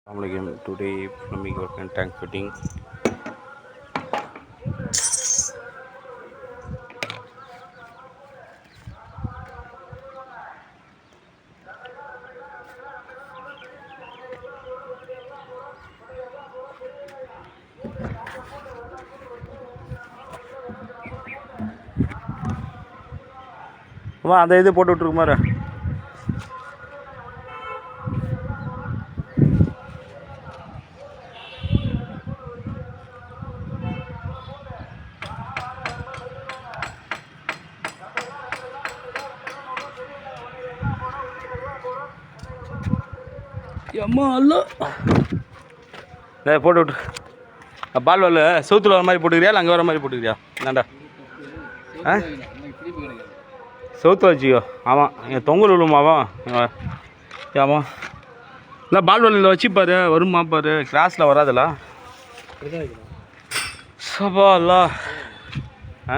Assalamualaikum. Today plumbing work and tank fitting. அம்மா அந்த இது போட்டு விட்ருக்குமாரு. அம்மா அல்ல போட்டு விட்டு பால் வால் சவுத்தில் வர மாதிரி போட்டுக்கிறியா இல்லை அங்கே வர மாதிரி போட்டுக்கிறியா இந்தாண்டா ஆ சவுத்தில் வச்சுக்கோ. ஆமாம் என் தொங்கல் விழுமாவா ஆமாம் இல்லை பால் வாலில் வச்சுப்பாரு வருமா பாரு கிளாஸில் வராதுல்ல சபா அல்ல ஆ